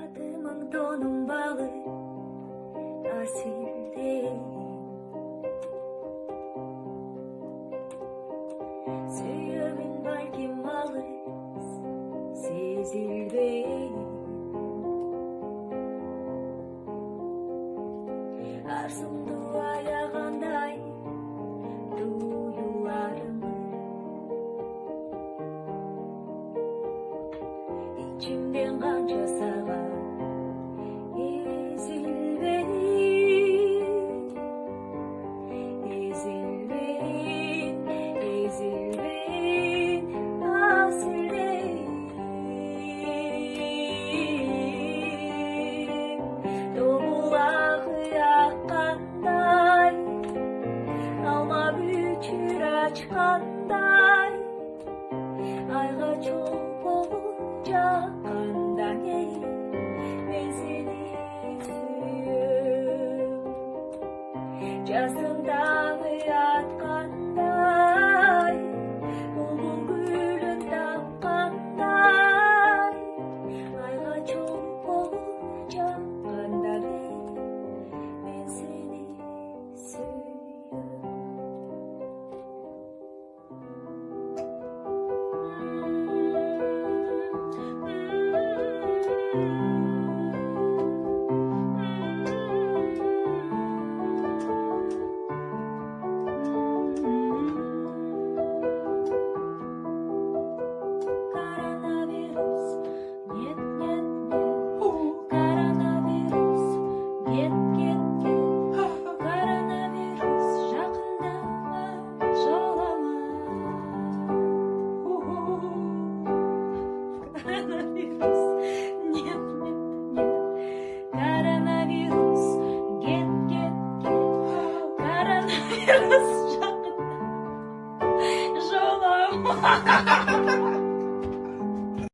атымың тонум балы асилде сүйөмүн балким алыс сезилбей арсымды аягандай туюларымы ичимден канча сагат açkanday ayga çolpolun jakkanday men seni sүйөм жасыңдагы аткандай булбул гүлүн тапкандай айга чолполун жаккандай мен сени сүйөм. Коронавирус жолом